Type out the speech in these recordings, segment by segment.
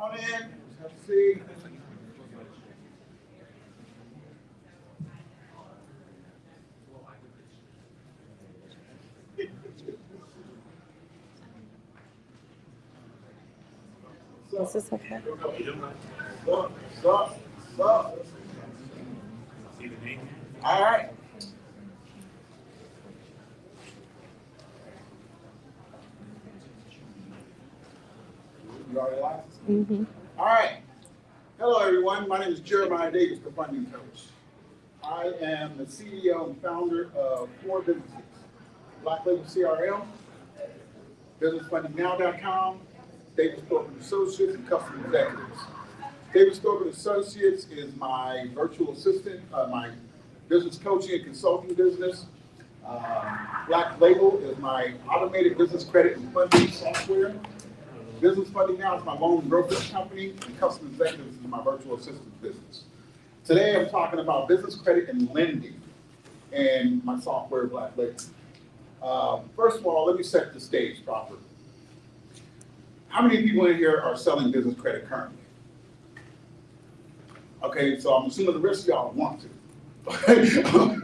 on in. Have a seat. This is okay. Stop. All right. You already licensed? Mm-hmm. All right. Hello, everyone. My name is Jeremiah Davis, the funding coach. I am the CEO and founder of 4 businesses: Black Label CRM, BusinessFundingNow.com, Davis Thornton Associates, and Custom Executives. Davis Thornton Associates is my virtual assistant, my business coaching and consulting business. Black Label is my automated business credit and funding software. Business Funding Now is my loan brokerage company, and Custom Executives is my virtual assistant business. Today I'm talking about business credit and lending and my software, Black Label. First of all, let me set the stage properly. How many people in here are selling business credit currently? Okay, so I'm assuming the rest of y'all want to.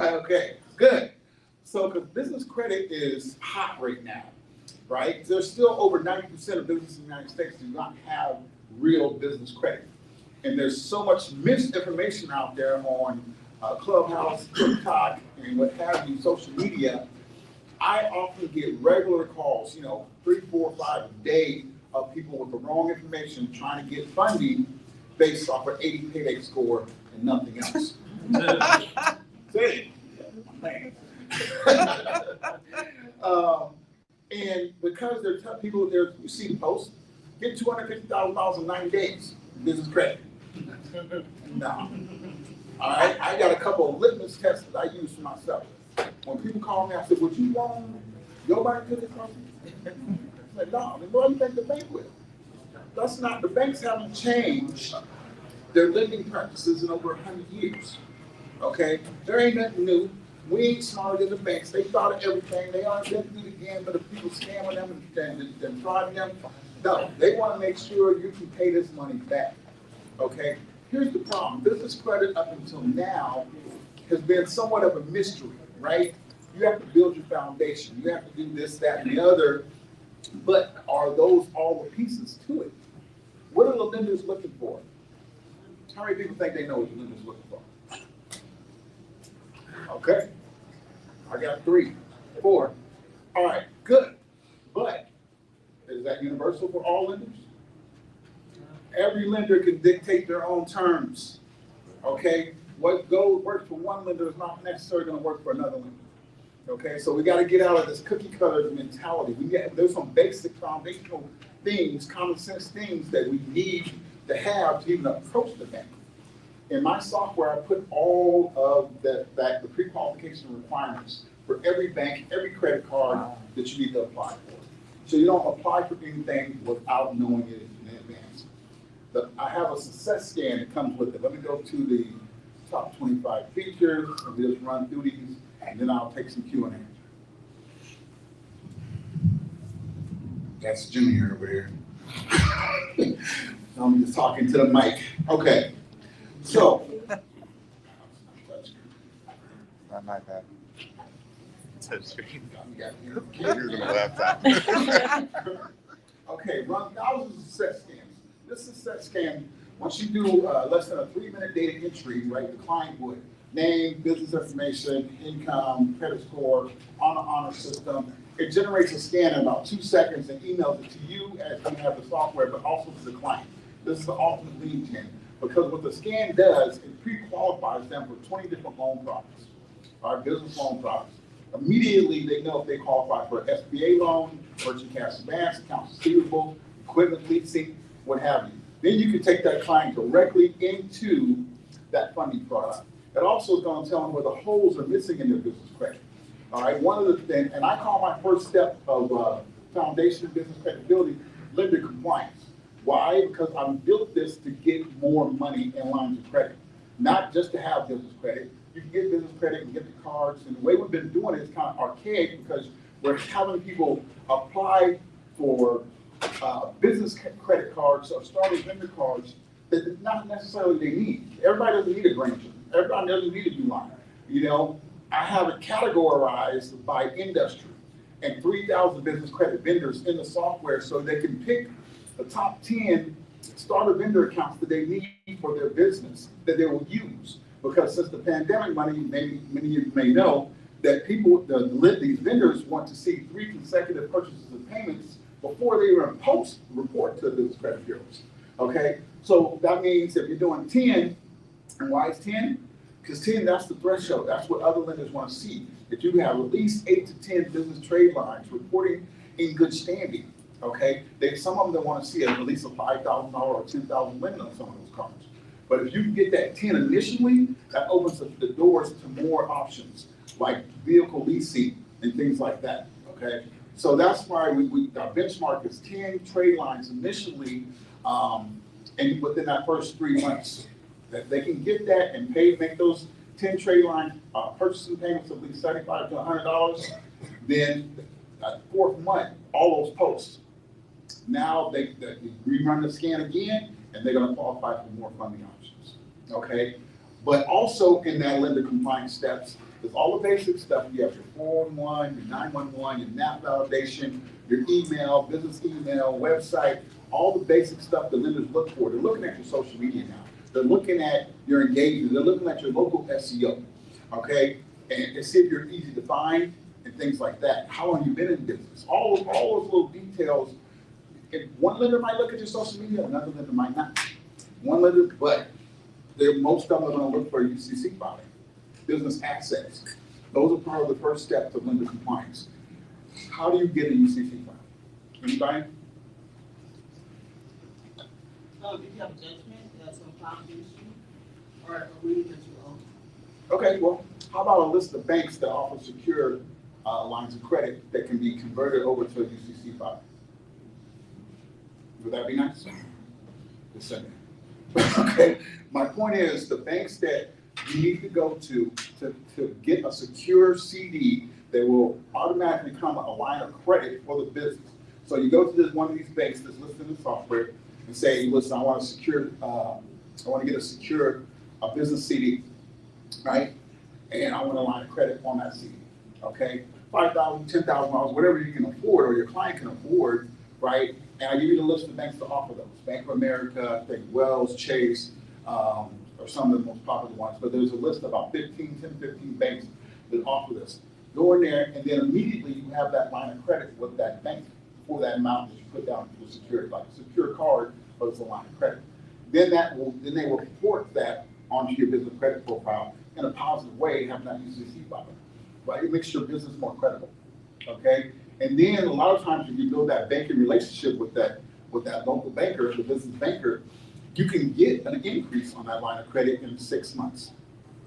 Okay, good. So, because business credit is hot right now, right? There's still over 90% of businesses in the United States do not have real business credit. And there's so much misinformation out there on Clubhouse, TikTok, and what have you, social media. I often get regular calls, 3, 4, 5 a day of people with the wrong information trying to get funding based off an 80 payday score and nothing else. See? And because they're tough people, you see the post, get $250,000 in 90 days, business credit. No. All right, I got a couple of litmus tests that I use for myself. When people call me, I say, would you want your money to this person? I said, no, then what do you think the bank will? That's not, the banks haven't changed their lending practices in over 100 years. Okay? There ain't nothing new. We ain't smarter than the banks. They thought of everything. They aren't going to do it again, but the people scamming them and frauding them. No, they want to make sure you can pay this money back. Okay? Here's the problem. Business credit up until now has been somewhat of a mystery, right? You have to build your foundation. You have to do this, that, and the other. But are those all the pieces to it? What are the lenders looking for? How many people think they know what the lender's looking for? Okay. I got 3, 4. All right, good. But is that universal for all lenders? Every lender can dictate their own terms. Okay? What works for one lender is not necessarily going to work for another lender. Okay, so we got to get out of this cookie cutter mentality. There's some basic foundational things, common sense things that we need to have to even approach the bank. In my software, I put all of the pre-qualification requirements for every bank, every credit card that you need to apply for. So you don't apply for anything without knowing it in advance. I have a success scan that comes with it. Let me go to the top 25 features, and we'll just run through these, and then I'll take some Q&A. That's Junior over here. I'm just talking to the mic. Okay. So, not my bad. Touchscreen. Computer's on the laptop. Okay, run thousands of success scans. This success scan, once you do less than a 3-minute data entry, right, the client would name, business information, income, credit score, on the honor system. It generates a scan in about 2 seconds and emails it to you as you have the software, but also to the client. This is the ultimate lead gen. Because what the scan does, it pre-qualifies them for 20 different loan products, our business loan products. Immediately, they know if they qualify for an SBA loan, merchant cash advance, accounts receivable, equipment leasing, what have you. Then you can take that client directly into that funding product. It also is going to tell them where the holes are missing in their business credit. All right, one of the things, and I call my first step of foundation of business credibility, lender compliance. Why? Because I built this to get more money in lines of credit, not just to have business credit. You can get business credit and get the cards, and the way we've been doing it is kind of archaic because we're having people apply for business credit cards or starter vendor cards that not necessarily they need. Everybody doesn't need a Granger. Everybody doesn't need a Uline. You know, I have it categorized by industry and 3,000 business credit vendors in the software so they can pick the top 10 starter vendor accounts that they need for their business that they will use. Because since the pandemic, many of you may know that people, these vendors want to see 3 consecutive purchases and payments before they even report to the business credit bureaus. Okay, so that means if you're doing 10, and why is 10? Because 10, that's the threshold. That's what other lenders want to see. That you have at least 8 to 10 business trade lines reporting in good standing. Okay, some of them want to see at least a $5,000 or $10,000 limit on some of those cards. But if you can get that 10 initially, that opens up the doors to more options like vehicle leasing and things like that. Okay, so that's why our benchmark is 10 trade lines initially, and within that first 3 months, that they can get that and make those 10 trade line purchasing payments of at least $75 to $100. Then that 4th month, all those posts. Now they rerun the scan again, and they're going to qualify for more funding options. Okay, but also in that lender compliance steps, there's all the basic stuff. You have your 411, your 911, your NAP validation, your email, business email, website, all the basic stuff the lenders look for. They're looking at your social media now. They're looking at your engagement. They're looking at your local SEO, okay? And see if you're easy to find and things like that. How long you been in business? All those little details. If one lender might look at your social media, another lender might not. One lender, but most of them are going to look for UCC filing, business assets. Those are part of the first step of lender compliance. How do you get a UCC file? Anybody? If you have judgment that's on file against you, or a reading that you own. Okay, well, how about a list of banks that offer secure lines of credit that can be converted over to a UCC file? Would that be nice? Just saying. Okay, my point is the banks that you need to go to get a secure CD that will automatically come a line of credit for the business. So you go to one of these banks that's listed in the software and say, listen, I want to get a secure business CD, right? And I want a line of credit on that CD, okay? $5,000, $10,000, whatever you can afford or your client can afford, right? And I give you the list of banks to offer those. Bank of America, I think Wells, Chase, are some of the most popular ones, but there's a list of about 15 banks that offer this. Go in there and then immediately you have that line of credit with that bank for that amount that you put down for security, like a secure card, but it's a line of credit. Then they will report that onto your business credit profile in a positive way, having that UCC file, right? It makes your business more credible, okay? And then a lot of times if you build that banking relationship with that local banker, the business banker, you can get an increase on that line of credit in 6 months,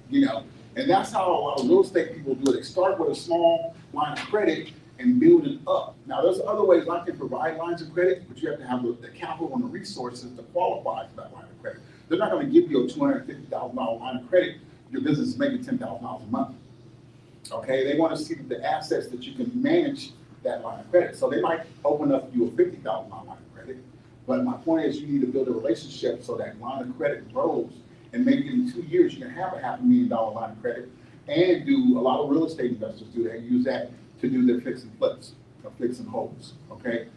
you know? And that's how a lot of real estate people do it. They start with a small line of credit and build it up. Now, there's other ways I can provide lines of credit, but you have to have the capital and the resources to qualify for that line of credit. They're not going to give you a $250,000 line of credit. Your business is making $10,000 a month. Okay, they want to see the assets that you can manage that line of credit. So they might open up you a $50,000 line of credit. But my point is, you need to build a relationship so that line of credit grows. And maybe in 2 years, you can have a $500,000 line of credit and do a lot of real estate investors do that, use that to do their fix and flips, or fix and holds, okay?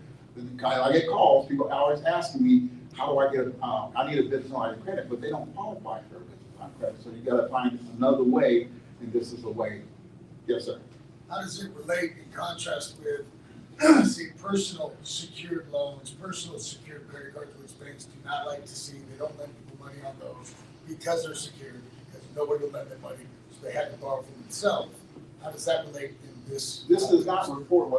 I get calls, people always asking me, how do I get, I need a business line of credit, but they don't qualify for a business line of credit. So you gotta find another way, and this is a way. Yes, sir. How does it relate in contrast with, see, personal secured loans, personal secured credit cards, which banks do not like to see? They don't lend people money on those because they're secured, because nobody will lend them money, so they have to borrow from themselves. How does that relate in this? This does not report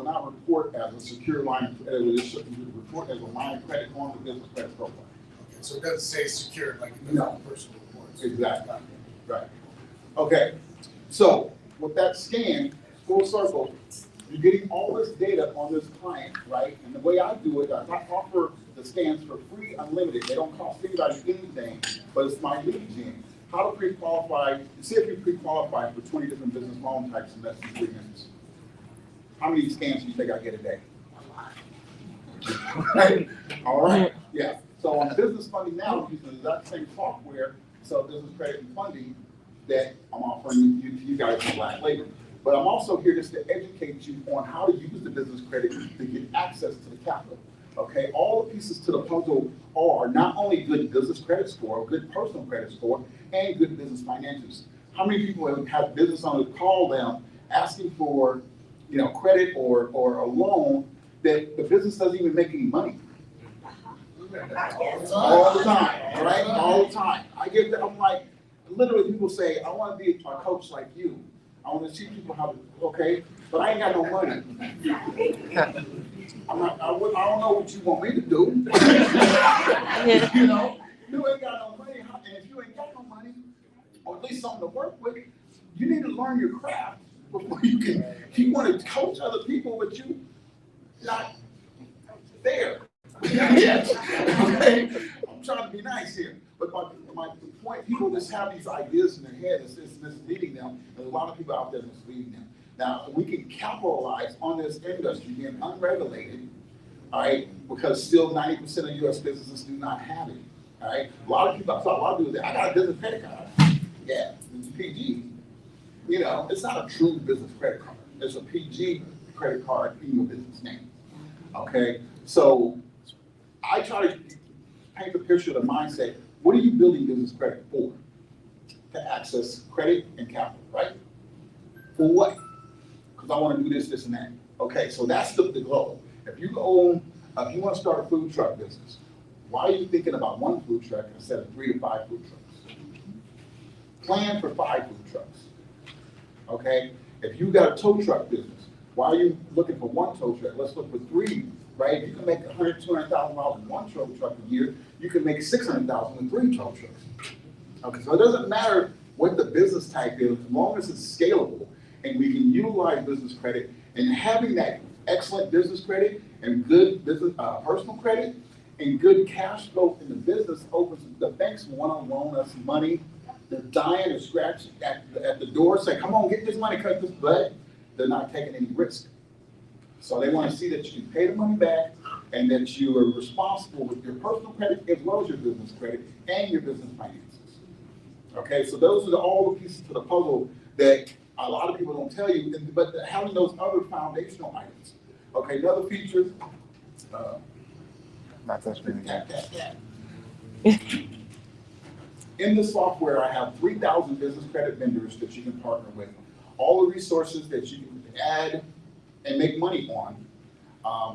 as a secure line of credit, it should report as a line of credit on the business credit profile. Okay, so it doesn't say secured like it does No. on personal reports. Exactly, right. Okay, so with that scan, full circle, you're getting all this data on this client, right? And the way I do it, I offer the scans for free, unlimited. They don't cost anybody anything, but it's my lead gen. How to pre-qualify, see if you pre-qualify for 20 different business loan types in less than 3 minutes. How many scans do you think I get a day? Right? All right, yeah. So on business funding now, we're using the exact same software, so business credit and funding that I'm offering you guys in Black Labor. But I'm also here just to educate you on how to use the business credit to get access to the capital. Okay, all the pieces to the puzzle are not only good business credit score, good personal credit score, and good business financials. How many people have business owners call them asking for, credit or a loan that the business doesn't even make any money? All the time, right? All the time. I get that. I'm like, literally, people say, I want to be a coach like you. I want to teach people how to, okay, but I ain't got no money. I don't know what you want me to do. You ain't got no money, and if you ain't got no money, or at least something to work with, you need to learn your craft before you want to coach other people, but you not there. Yes. Okay. I'm trying to be nice here, but my point, people just have these ideas in their head, it's misleading them. There's a lot of people out there misleading them. Now, we can capitalize on this industry being unregulated, all right, because still 90% of U.S. businesses do not have it, all right? A lot of people, I saw a lot of people say, I got a business credit card. Yeah, it's PG. It's not a true business credit card. It's a PG credit card in your business name, okay? So I try to paint the picture of the mindset. What are you building business credit for? To access credit and capital, right? For what? Because I want to do this, this, and that. Okay, so that's the goal. If you want to start a food truck business, why are you thinking about one food truck instead of 3 to 5 food trucks? Plan for 5 food trucks. Okay, if you got a tow truck business, why are you looking for one tow truck? Let's look for 3, right? If you can make $100,000, $200,000 in one tow truck a year, you can make $600,000 in 3 tow trucks. Okay, so it doesn't matter what the business type is, as long as it's scalable and we can utilize business credit, and having that excellent business credit and good business personal credit and good cash flow in the business opens the banks want to loan us money. They're dying to scratch at the door, say, come on, get this money, cut this, but they're not taking any risk. So they want to see that you can pay the money back and that you are responsible with your personal credit as well as your business credit and your business finances. Okay, so those are all the pieces to the puzzle that a lot of people don't tell you, but having those other foundational items. Okay, another feature. Not touch me again. In the software, I have 3,000 business credit vendors that you can partner with. All the resources that you can add and make money on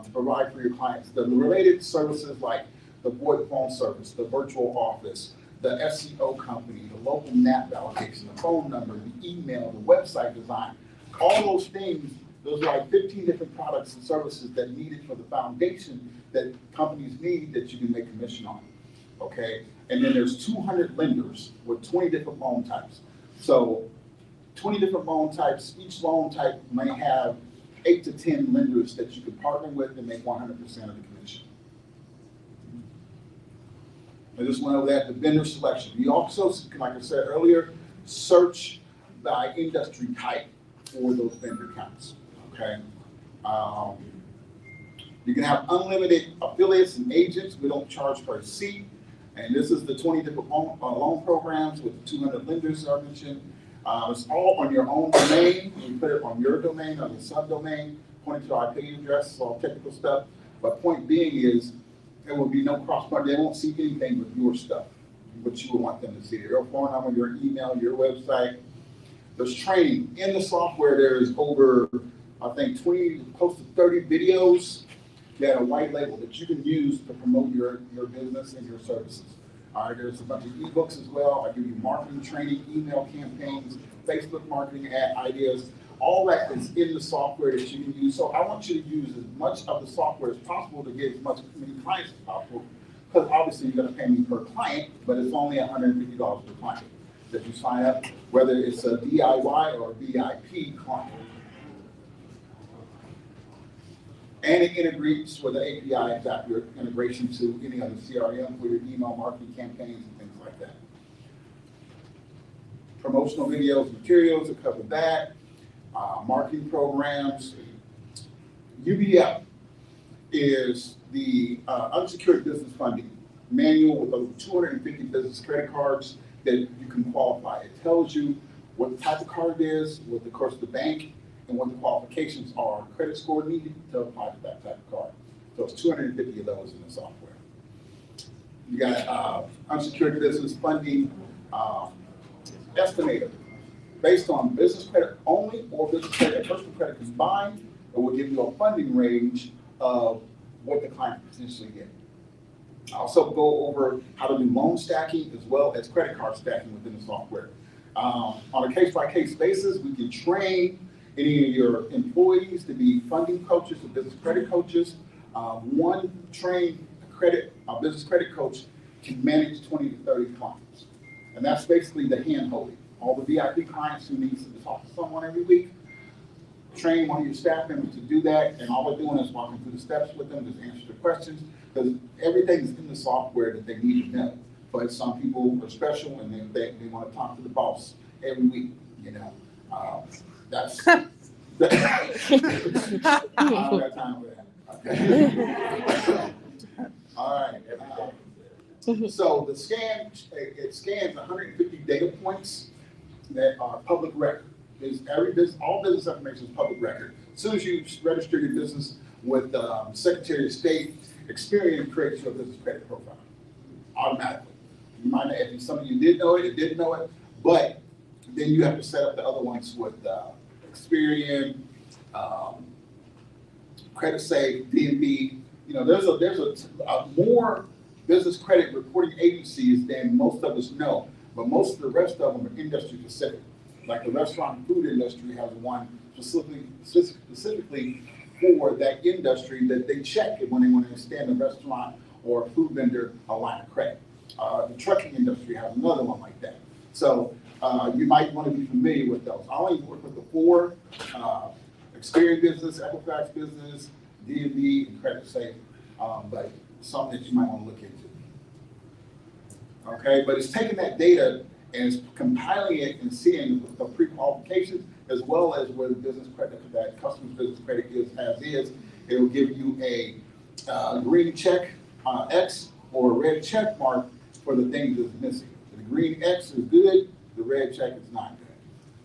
to provide for your clients. The related services like the VoIP phone service, the virtual office, the SEO company, the local NAP allocation, the phone number, the email, the website design, all those things, those are like 15 different products and services that needed for the foundation that companies need that you can make commission on, okay? And then there's 200 lenders with 20 different loan types. So 20 different loan types, each loan type may have 8 to 10 lenders that you can partner with and make 100% of the commission. I just went over that, the vendor selection. You also, like I said earlier, search by industry type for those vendor counts, okay? You can have unlimited affiliates and agents. We don't charge per seat. And this is the 20 different loan programs with 200 lenders I mentioned. It's all on your own domain. You put it on your domain, on your subdomain, pointing to our IP address, all technical stuff. But point being is, there will be no cross-border. They won't see anything but your stuff, what you would want them to see. Your phone number, your email, your website. There's training. In the software, there is over, I think, 20, close to 30 videos that are white label that you can use to promote your business and your services. All right, there's a bunch of ebooks as well. I give you marketing training, email campaigns, Facebook marketing ad ideas. All that is in the software that you can use. So I want you to use as much of the software as possible to get as many clients as possible, because obviously you're going to pay me per client, but it's only $150 per client that you sign up, whether it's a DIY or a VIP client. And it integrates with the API and Zapier integration to any other CRM for your email marketing campaigns and things like that. Promotional videos, materials that cover that. Marketing programs. UBL. is the unsecured business funding manual with over 250 business credit cards that you can qualify. It tells you what the type of card it is, what the course of the bank, and what the qualifications are, credit score needed to apply to that type of card. So it's 250 of those in the software. You got unsecured business funding estimator. Based on business credit only or business credit and personal credit combined, it will give you a funding range of what the client can potentially get. I also go over how to do loan stacking as well as credit card stacking within the software. On a case-by-case basis, we can train any of your employees to be funding coaches or business credit coaches. One trained business credit coach can manage 20 to 30 clients. And that's basically the hand-holding. All the VIP clients who need to talk to someone every week, train one of your staff members to do that, and all we're doing is walking through the steps with them, just answer the questions, because everything's in the software that they need to know. But some people are special and they want to talk to the boss every week, you know. That's I don't have time for that. Okay. All right. So the scan, it scans 150 data points that are public record. All business information is public record. As soon as you register your business with Secretary of State, Experian creates your business credit profile automatically. You might not, if some of you did know it, didn't know it, but then you have to set up the other ones with Experian, Credit Safe, DNB. You know, there's a more business credit reporting agencies than most of us know, but most of the rest of them are industry specific. Like the restaurant and food industry has one specifically for that industry that they check it when they want to extend a restaurant or a food vendor a line of credit. The trucking industry has another one like that. So you might want to be familiar with those. I only work with the 4, Experian Business, Equifax Business, DNB, and Credit Safe, but something that you might want to look into. Okay, but it's taking that data and it's compiling it and seeing the pre-qualifications as well as where the business credit, that customer's business credit is as is. It will give you a green check X or a red check mark for the things that's missing. The green X is good, the red check is not good.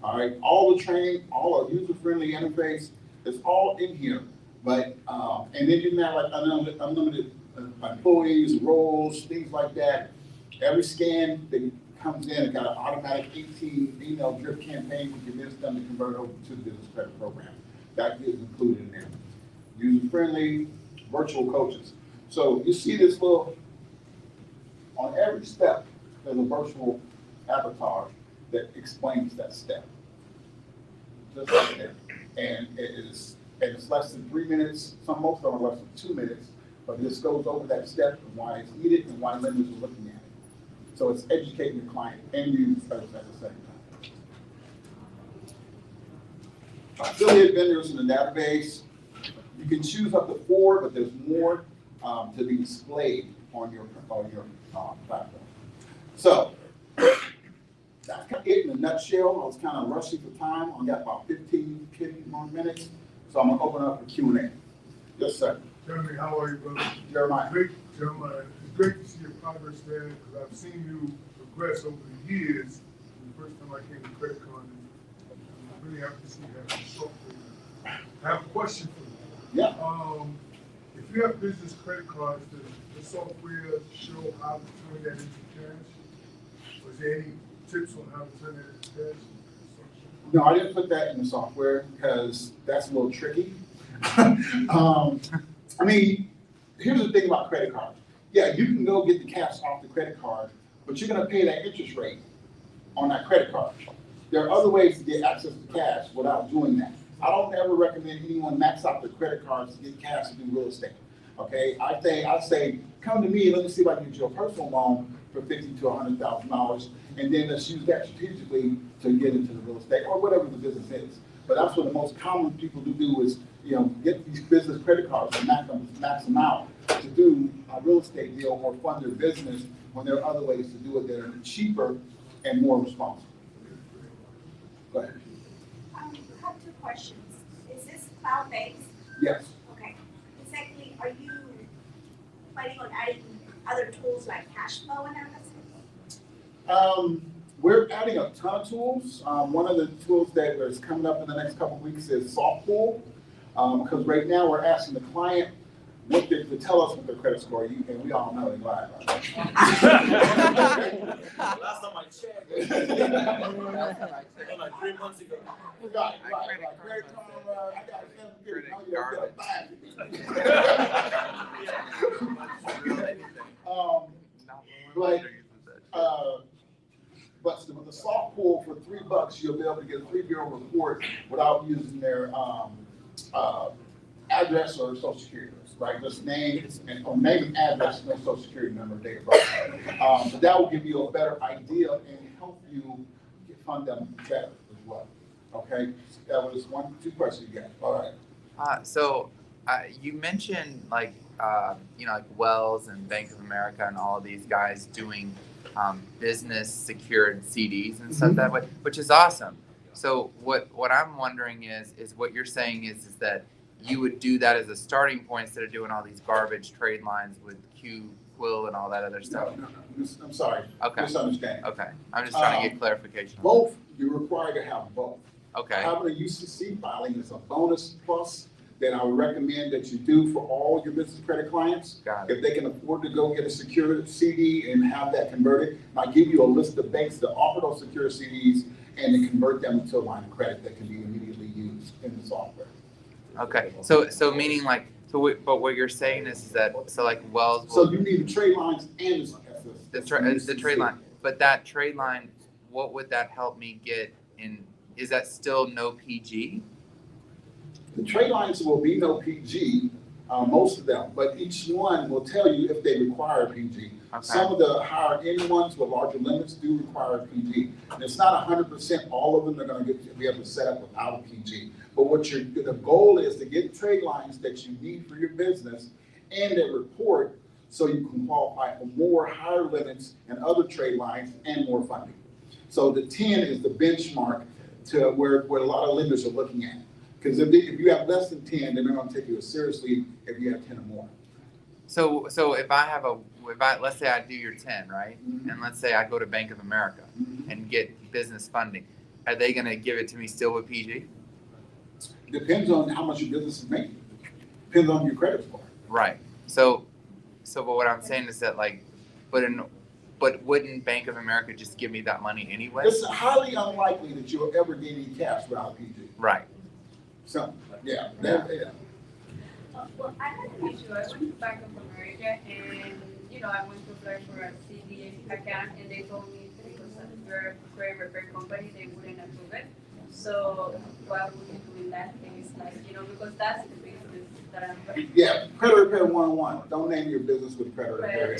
All right, all the training, all our user-friendly interface, it's all in here. But, and then you can have like unlimited employees, roles, things like that. Every scan that comes in, it got an automatic 18 email drip campaign to convince them to convert over to the business credit program. That is included in there. User-friendly, virtual coaches. So you see this little, on every step, there's a virtual avatar that explains that step. Just like that. And it's less than 3 minutes, most of them are less than 2 minutes, but this goes over that step and why it's needed and why lenders are looking at it. So it's educating the client and you at the same time. Affiliate vendors in the database, you can choose up to 4, but there's more to be displayed on your platform. So that's it in a nutshell. I was kind of rushing for time. I got about 15 more minutes, so I'm gonna open up for Q&A. Yes, sir. Jeremy, how are you, brother? Jeremiah. Great, Jeremiah. It's great to see your progress, man, because I've seen you progress over the years. The first time I came to CreditCon, I'm really happy to see that software. I have a question for you. Yeah. If you have business credit cards, does the software show how to turn that into cash? Was there any tips on how to turn that into cash? No, I didn't put that in the software because that's a little tricky. I mean, here's the thing about credit cards. Yeah, you can go get the cash off the credit card, but you're gonna pay that interest rate on that credit card. There are other ways to get access to cash without doing that. I don't ever recommend anyone max out their credit cards to get cash to do real estate. Okay, I say, come to me, let me see if I can get you a personal loan for $50,000 to $100,000, and then let's use that strategically to get into the real estate or whatever the business is. But that's what the most common people do is, you know, get these business credit cards and max them out to do a real estate deal or fund their business when there are other ways to do it that are cheaper and more responsible. Go ahead. I have 2 questions. Is this cloud-based? Yes. Okay. And secondly, are you other tools like cash flow analysis? We're adding a ton of tools. One of the tools that is coming up in the next couple of weeks is soft pull. Because right now we're asking the client what they, to tell us what their credit score is, and we all know they lie. Last time I checked, like 3 months ago. Right. Credit card, I got a 750, now you gotta get a 550. But with the soft pull for $3, you'll be able to get a 3-bureau report without using their address or social security numbers, right? Just name or name and address, no social security number, date of birth. But that will give you a better idea and help you fund them better as well. Okay, that was 2 questions you got. All right. So you mentioned like Wells and Bank of America and all of these guys doing business secured CDs and stuff that way, which is awesome. So what I'm wondering is what you're saying is that you would do that as a starting point instead of doing all these garbage trade lines with Quill and all that other stuff. No. I'm sorry. Okay. Misunderstanding. Okay. I'm just trying to get clarification. Both, you're required to have both. Okay. Having a UCC filing is a bonus plus that I would recommend that you do for all your business credit clients. Got it. If they can afford to go get a secure CD and have that converted, I give you a list of banks that offer those secure CDs and to convert them into a line of credit that can be immediately used in the software. Okay. So meaning like, but what you're saying is that, so like Wells So will, you need the trade lines and the trade line, but that trade line, what would that help me get in? Is that still no PG? The trade lines will be no PG, most of them, but each one will tell you if they require PG. Okay. Some of the higher end ones with larger limits do require PG. And it's not 100% all of them are gonna be able to set up without a PG. But the goal is to get trade lines that you need for your business and a report so you can qualify for more higher limits and other trade lines and more funding. So the 10 is the benchmark to where a lot of lenders are looking at. Because if you have less than 10, then they're gonna take you as seriously if you have 10 or more. So if let's say I do your 10, right? Mhm. And let's say I go to Bank of America and get business funding. Are they gonna give it to me still with PG? Depends on how much your business is making. Depends on your credit score. Right. So but what I'm saying is that like, but wouldn't Bank of America just give me that money anyway? It's highly unlikely that you'll ever get any cash without PG. Right. So, yeah. Well, I had an issue. I went to Bank of America and, I went to apply for a CDA account and they told me because you're a credit repair company, they wouldn't approve it. So why would you do in that case? Because that's the business that I'm running. Yeah, credit repair 101. Don't name your business with credit repair.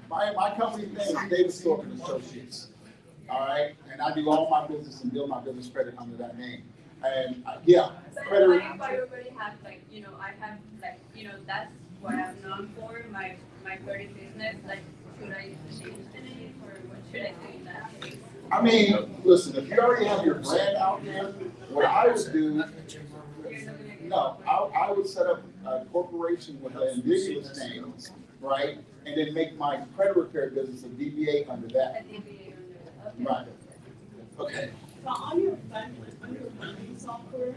My company name is Davis Thorpe and Associates. All right, and I do all my business and build my business credit under that name. And credit. But if I already have I have that's what I'm known for, my credit business. Should I change the name or what should I do in that case? I mean, listen, if you already have your brand out there, what I would do, no, I would set up a corporation with an ambiguous name, right? And then make my credit repair business a DBA under that. A DBA under that. Okay. Right. Okay. Now, on your funding software,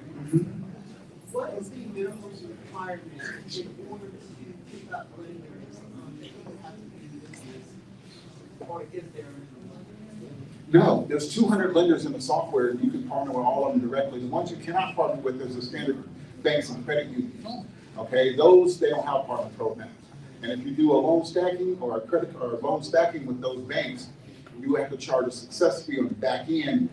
what is the minimum requirement in order to pick up lenders that you have to do business? Or is there? No, there's 200 lenders in the software, and you can partner with all of them directly. The ones you cannot partner with is the standard banks and credit unions. Okay, those, they don't have partner programs. And if you do a loan stacking or a credit or a loan stacking with those banks, you have to charge a success fee on the back end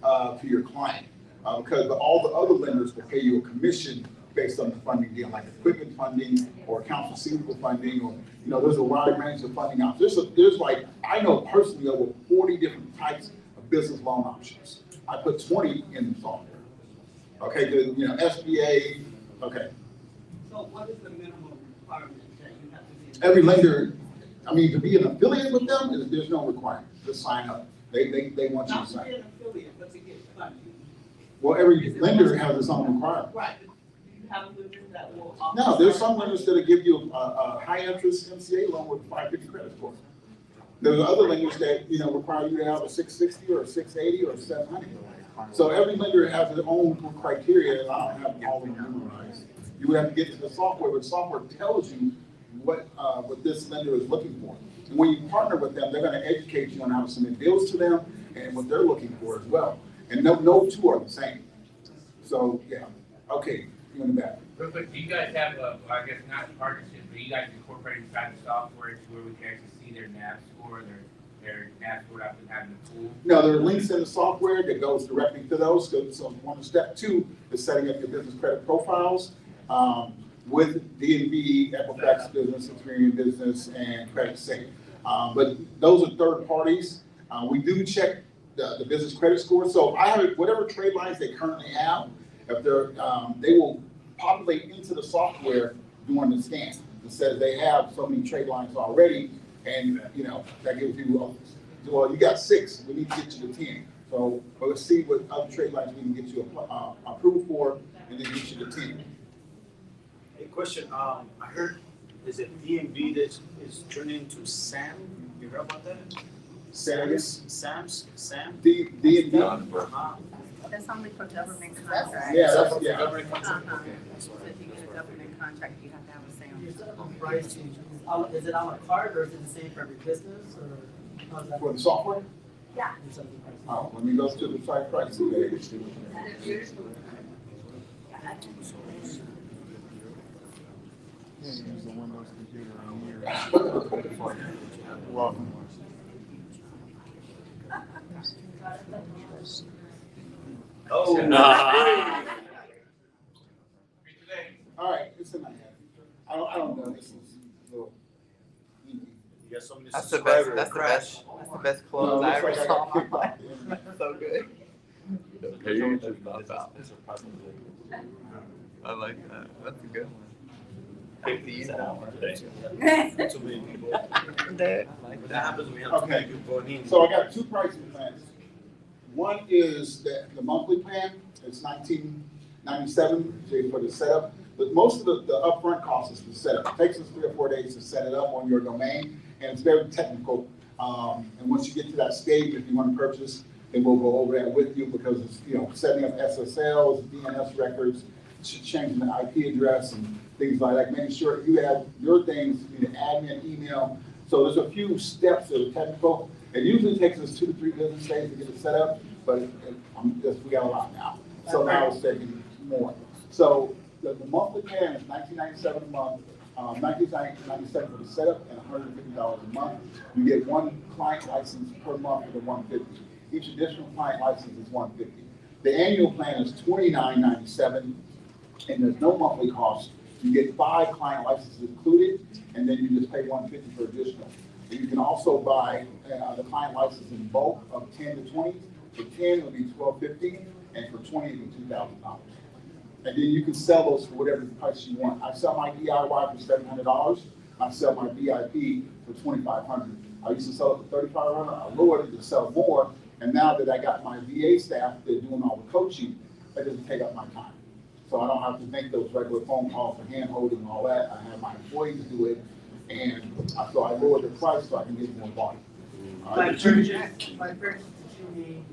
to your client. Because all the other lenders will pay you a commission based on the funding deal, like equipment funding or accounts receivable funding, or there's a wide range of funding options. There's like, I know personally over 40 different types of business loan options. I put 20 in the software. Okay, SBA. Okay. So what is the minimum requirement that you have to be? Every lender, to be an affiliate with them, there's no requirement. Just sign up. They want you to Not to sign be up. an affiliate, but to get funding. Well, every lender has its own requirement. Right. have lenders that will offer? No, there's some lenders that'll give you a high interest MCA loan with a 550 credit score. There's other lenders that, require you to have a 660 or a 680 or a 700. So every lender has their own criteria, and I don't have all of them memorized. You would have to get to the software, but software tells you what this lender is looking for. And when you partner with them, they're gonna educate you on how to submit bills to them and what they're looking for as well. And no two are the same. So, yeah, okay, you in the back. Real quick, do you guys have I guess not a partnership, but you guys incorporating inside the software to where we can actually see their NAV score, their NAV score after having the tool? No, there are links in the software that goes directly to those. So step 2 is setting up your business credit profiles with DNB, Equifax Business, Experian Business, and Credit Safe. But those are third parties. We do check the business credit score. So I have whatever trade lines they currently have. If they're, they will populate into the software during the scan. It says they have so many trade lines already, and that gives you, well, you got 6. We need to get you to 10. So let's see what other trade lines we can get you approved for, and then get you to 10. A question, I heard, is it DMV that is turning into SAM? You heard about that? Sams, Sam? DNB. That's only for government contracts. Yeah, that's, yeah. So if you get a government contract, you have to have a SAM. Price change, is it a la carte or is it the same for every business or how's that? For the software? Yeah. Is something price? Oh, let me go to the site pricing page. Use the Windows computer in here. Welcome. Oh. All right, it's in my head. I don't know, this is a little easy. You got so many That's the best. subscribers. That's the best. That's the best clothes No, I looks ever like I saw. got kicked off the internet. So good. I like that. That's a good one. Pick the easy one. Too many people. I like That that. happens when we have too Okay. many people going in. So I got 2 pricing plans. One is the monthly plan, it's $19.97 for the setup. But most of the upfront cost is the setup. It takes us 3 or 4 days to set it up on your domain, and it's very technical. And once you get to that stage, if you want to purchase, then we'll go over that with you because it's, setting up SSLs, DNS records, changing the IP address and things like that, making sure you have your things, you need an admin email. So there's a few steps that are technical. It usually takes us 2 to 3 business days to get it set up, but we got a lot now. So now it's taking more. So the monthly plan is $19.97 a month, $19.97 for the setup, and $150 a month. You get 1 client license per month for the $150. Each additional client license is $150. The annual plan is $29.97, and there's no monthly cost. You get 5 client licenses included, and then you just pay $150 for additional. And you can also buy the client license in bulk of 10 to 20. For 10, it'll be $1,250, and for 20, it'll be $2,000. And then you can sell those for whatever price you want. I sell my DIY for $700. I sell my VIP for $2,500. I used to sell it for $3,500. I lowered it to sell more. And now that I got my VA staff, they're doing all the coaching, that doesn't take up my time. So I don't have to make those regular phone calls for hand holding and all that. I have my employees do it. And so I lowered the price so I can get more volume. By purchase, did you mean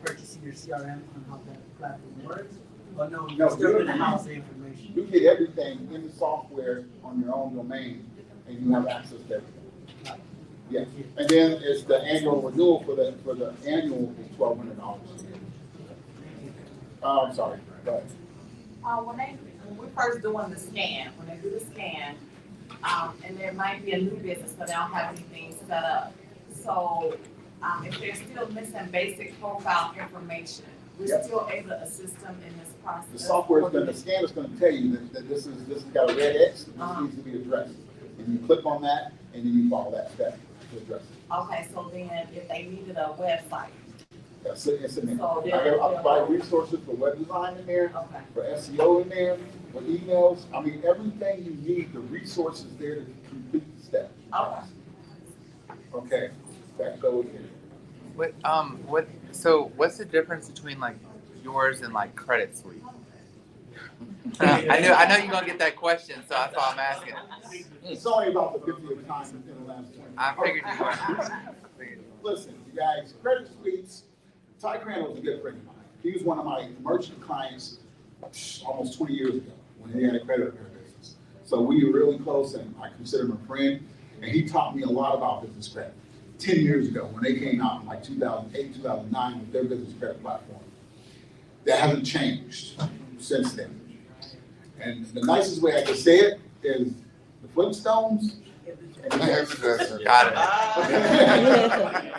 purchasing your CRM on how that platform works? Or no, you're still gonna house the information? You get everything in the software on your own domain, and you have access to everything. Yeah, and then it's the annual renewal for the annual is $1,200. I'm sorry, go ahead. When we're first doing the scan, when they do the scan, and there might be a new business, but they don't have anything set up. So, if they're still missing basic profile information, we're Yep. still able to assist them in this process. The software is going, the scan is going to tell you that this has got a red X, and this needs to be addressed. And you click on that, and then you follow that step to address it. Okay, so then if they needed a website, That's it, it's in there. So I provide resources for web design in there, okay. for SEO in there, for emails. I mean, everything you need, the resources there to complete the step. Okay. Okay, back over here. So what's the difference between like yours and like Credit Suite? I know you're gonna get that question, so that's why I'm asking. It's only about the 50th time in the last 20. I figured you were. Listen, you guys, Credit Suites, Ty Crandall was a good friend of mine. He was one of my merchant clients almost 20 years ago when he had a credit repair business. So we were really close, and I consider him a friend. And he taught me a lot about business credit 10 years ago when they came out in like 2008, 2009 with their business credit platform. That hasn't changed since then. And the nicest way I could say it is the Flintstones. Got it.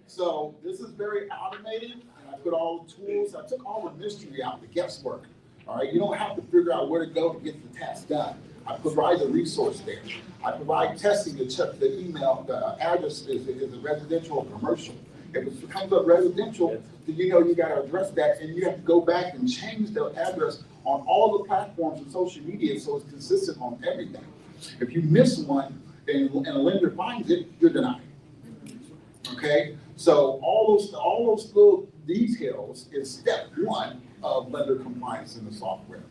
So this is very automated, and I put all the tools, I took all the mystery out, the guesswork. All right, you don't have to figure out where to go to get the task done. I provide the resource there. I provide testing to check the email, the address is it residential or commercial. If it comes up residential, then you know you gotta address that, and you have to go back and change the address on all the platforms and social media so it's consistent on everything. If you miss one and a lender finds it, you're denied. Okay, so all those little details is step one of lender compliance in the software.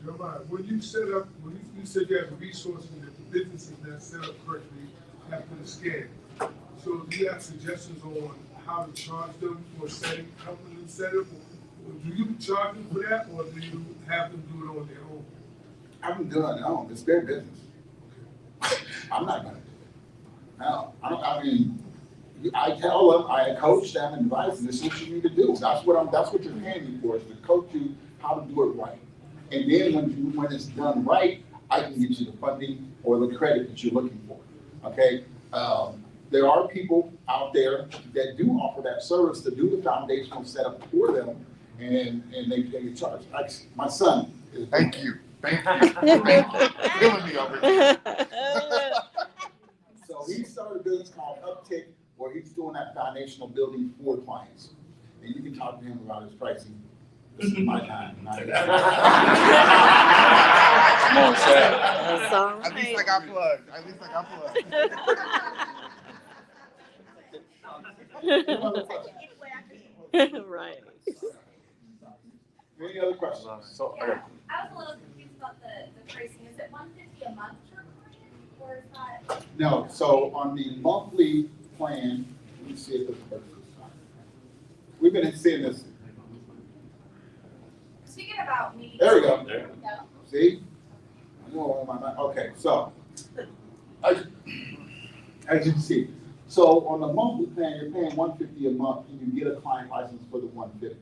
Jeremiah, when you said you had the resources that the businesses that set up correctly after the scan. So do you have suggestions on how to charge them for setting, helping them set up? Or do you charge them for that, or do you have them do it on their own? I haven't done it on their own. It's their business. I'm not gonna do it. No, I mean, I tell them, I coach them and advise them, this is what you need to do. That's what you're paying me for, is to coach you how to do it right. And then when it's done right, I can get you the funding or the credit that you're looking for, okay? There are people out there that do offer that service to do the foundational setup for them, and they get charged. Like my son is. Thank you. Killing me over here. So he started a business called Uptick, where he's doing that foundational building for clients. And you can talk to him about his pricing. This is my time. Not his. Come on, Shaq. At least I got plugged. Right. Any other questions? So, Yeah, I was a little confused about the pricing. Is it $150 a month per client, or is that? No, so on the monthly plan, let me see if this works this time. We've been seeing this. Speaking about me. There we go. There we go. See? I know where my, okay, so, as you can see, so on the monthly plan, you're paying $150 a month, and you get a client license for the $150.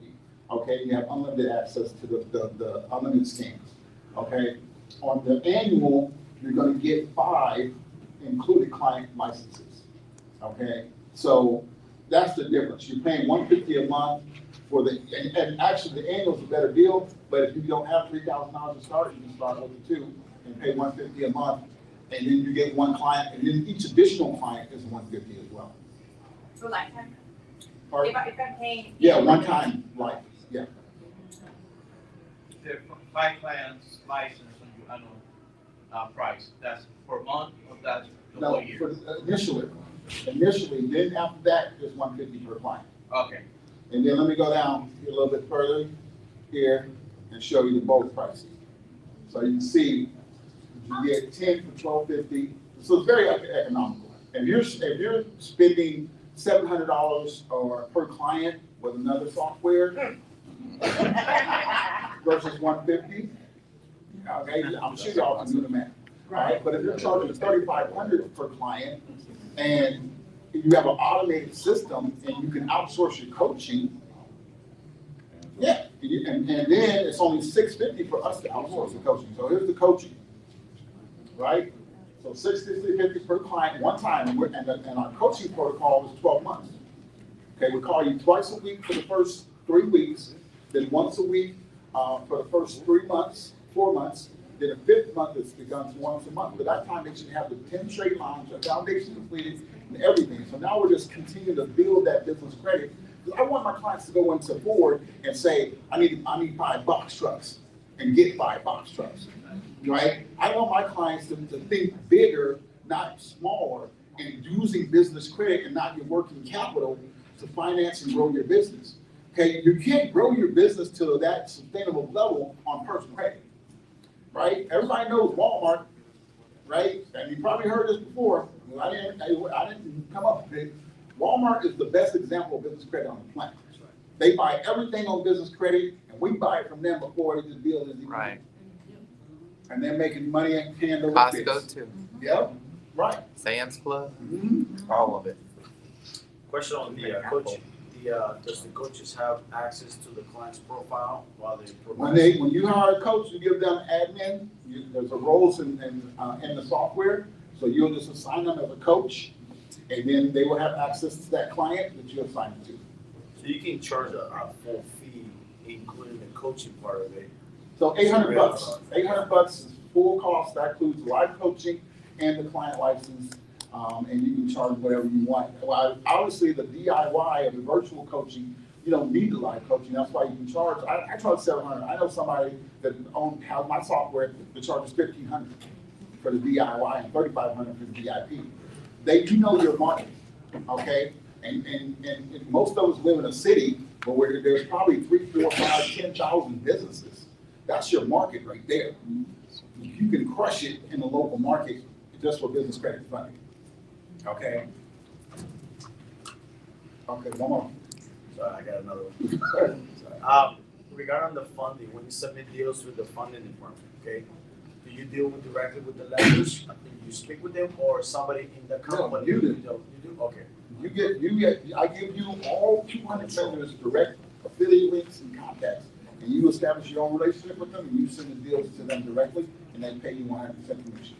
Okay, you have unlimited access to the unlimited scans. Okay, on the annual, you're going to get 5 included client licenses. Okay, so that's the difference. You're paying $150 a month for the, and actually the annual is a better deal. But if you don't have $3,000 to start, you can start with the 2 and pay $150 a month, and then you get 1 client, and then each additional client is $150 as well. For lifetime? Pardon? If I'm paying. Yeah, one time, like, yeah. The 5 clients license on your annual price, that's per month or that's the whole No, year? for initially, then after that, it's $150 per client. Okay. And then let me go down a little bit further here and show you the both prices. So you can see, you get 10 for $1,250. So it's very economical. If you're spending $700 or per client with another software versus $150, okay, I'm sure y'all can do the math. Right? But if you're charging $3,500 per client and you have an automated system and you can outsource your coaching, yeah, and then it's only $650 for us to outsource the coaching. So here's the coaching, right? So $650 per client one time, and our coaching protocol is 12 months. Okay, we call you twice a week for the first 3 weeks, then once a week for the first 4 months, then the 5th month it becomes once a month. By that time, they should have the 10 straight lines, the foundation completed, and everything. So now we're just continuing to build that business credit. I want my clients to go into Ford and say, I need 5 box trucks, and get 5 box trucks, right? I want my clients to think bigger, not smaller, and using business credit and not your working capital to finance and grow your business. Okay, you can't grow your business to that sustainable level on personal credit, right? Everybody knows Walmart, right? And you probably heard this before. I didn't come up with it. Walmart is the best example of business credit on the planet. They buy everything on business credit, and we buy it from them before the deal is even. Right. And they're making money and hand over Costco fist. too. Yep, right. Sam's Club. Mhm. All of it. Question on the coaching. Does the coaches have access to the client's profile while they progress? When you hire a coach, you give them admin, there's a roles in the software, so you'll just assign them as a coach, and then they will have access to that client that you assign to. So you can charge a full fee, including the coaching part of it. So $800, $800 is full cost, that includes live coaching and the client license, and you can charge whatever you want. Well, obviously, the DIY of the virtual coaching, you don't need the live coaching, that's why you can charge, I charge $700. I know somebody that has my software that charges $1,500 for the DIY and $3,500 for the VIP. You know your market, okay? And most of us live in a city where there's probably 3, 4, 5, 10,000 businesses. That's your market right there. You can crush it in the local market just for business credit funding. Okay? Okay, one more. Sorry, I got another one. Regarding the funding, when you submit deals with the funding department, okay? Do you deal directly with the lenders? You speak with them or somebody in the company? you do. You do? Okay. I give you all 200 vendors direct affiliate links and contacts, and you establish your own relationship with them, and you send the deals to them directly, and they pay you 100% commission.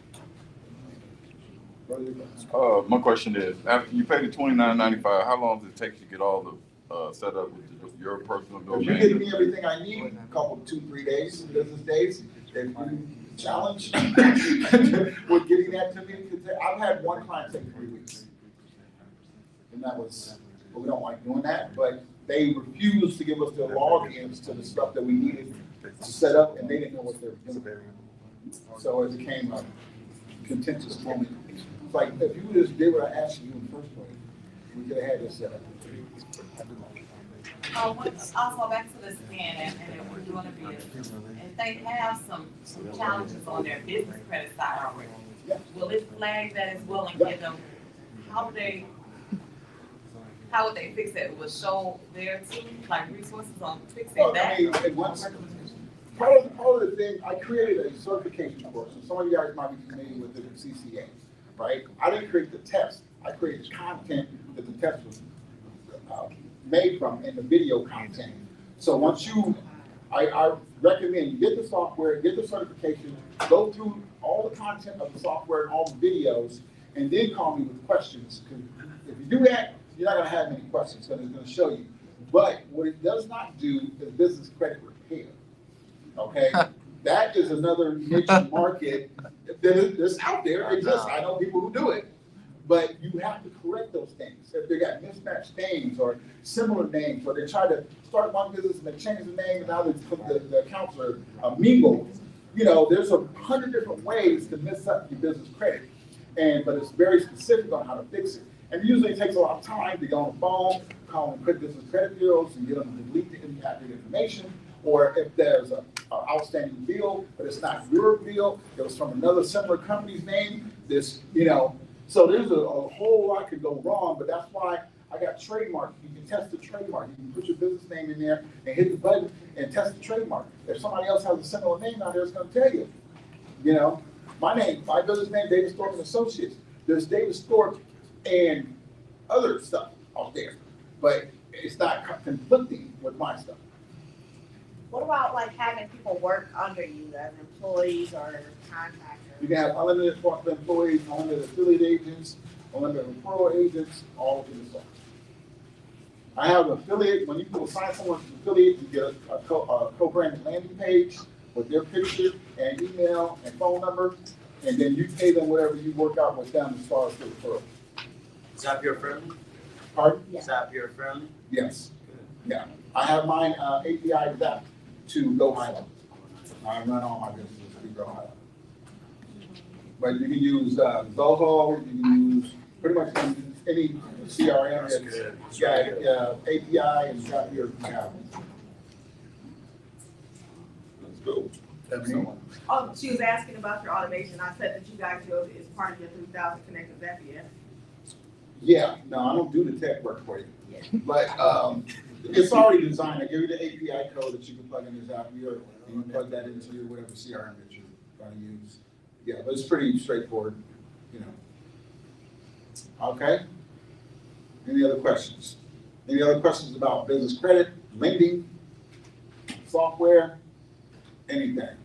My question is, after you pay the $29.95, how long does it take to get all the set up with your personal domain? If you give me everything I need, a couple, 2-3 days, business days, if you challenge with getting that to me, because I've had one client take 3 weeks. And that was, well, we don't like doing that, but they refused to give us the logins to the stuff that we needed to set up, and they didn't know what they were doing. So it became a contentious moment. It's like, if you just did what I asked you in the first place, we could have had this set up. Also back to the scan and if we're doing a business, if they have some challenges on their business credit side already, will it flag that as well and give them, how would they fix it? Will show there too, like resources on fixing Well, that? I mean, part of the thing, I created a certification course, and some of you guys might be familiar with the CCA, right? I didn't create the test, I created content that the test was made from in the video content. So once I recommend you get the software, get the certification, go through all the content of the software and all the videos, and then call me with questions. Because if you do that, you're not gonna have many questions, because it's gonna show you. But what it does not do is business credit repair, okay? That is another niche market that's out there, it exists, I know people who do it. But you have to correct those things. If they got mismatched names or similar names, or they try to start one business and they change the name and now the accounts are mingled. You know, there's 100 different ways to mess up your business credit. But it's very specific on how to fix it. And usually it takes a lot of time to get on the phone, call them quick business credit bureaus and get them to delete the inaccurate information. Or if there's an outstanding bill, but it's not your bill, it was from another similar company's name, so there's a whole lot could go wrong, but that's why I got trademark. You can test the trademark. You can put your business name in there and hit the button and test the trademark. If somebody else has a similar name out there, it's gonna tell you. My business name, Davis Thorpe and Associates. There's Davis Thorpe and other stuff out there, but it's not conflicting with my stuff. What about like having people work under you as employees or contractors? You can have unlimited employees, unlimited affiliate agents, unlimited referral agents, all through the software. I have an affiliate, when you go sign someone to affiliate, you get a co-branded landing page with their picture and email and phone number, and then you pay them whatever you work out with them as far as the referral. Zapier friendly? Pardon? Zapier friendly? Yes. Yeah. I have mine API Zap to Go Highlight. I run all my businesses through Go Highlight. But you can use Zoho, you can use pretty much any CRM that's got API and got your, Let's go. Oh, she was asking about your automation. I said that you guys go as part of your 3,000 connected Zapier. yeah, no, I don't do the tech work for you. But, it's already designed. I give you the API code that you can plug in your Zapier, and you plug that into your whatever CRM that you're gonna use. Yeah, but it's pretty straightforward, you know. Okay? Any other questions? Any other questions about business credit, lending, software, anything?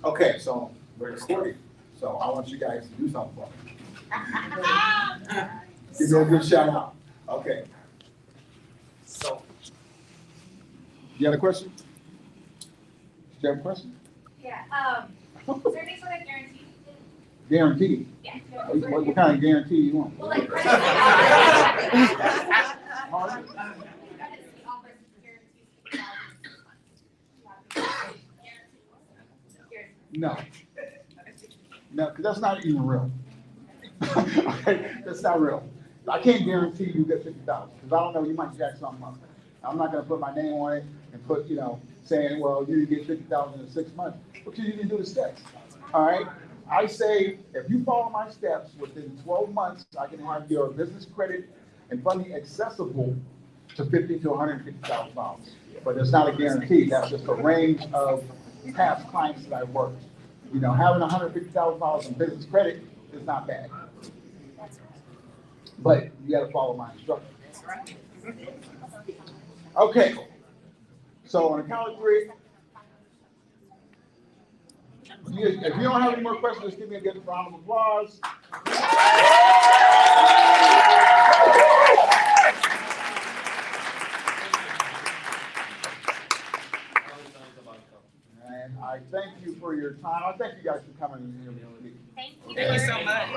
Okay, so we're recording, so I want you guys to do something for me. Give me a good shout out. Okay. So, You got a question? Do you have a question? Yeah, is there any sort of guarantee? Guarantee? Yeah. What kind of guarantee you want? Well, like. Pardon? No. No, because that's not even real. Okay, that's not real. I can't guarantee you get 50,000, because I don't know, you might jack something up. I'm not gonna put my name on it and put, you know, saying, well, you get 50,000 in 6 months, because you didn't do the steps. All right? I say, if you follow my steps, within 12 months, I can have your business credit and funding accessible to $50,000 to $150,000. But it's not a guarantee, that's just a range of past clients that I've worked. You know, having $150,000 in business credit is not bad. But you gotta follow my instructions. Okay, so on the count of three, if you don't have any more questions, just give me a good round of applause. And I thank you for your time. I thank you guys for coming in here with me. Thank you. Thank you so much.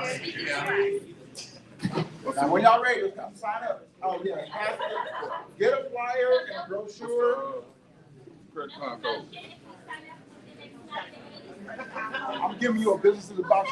Now, when y'all ready, come sign up. Oh, yeah. Get a flyer and a brochure. Credit card code. I'm giving you a business in the box.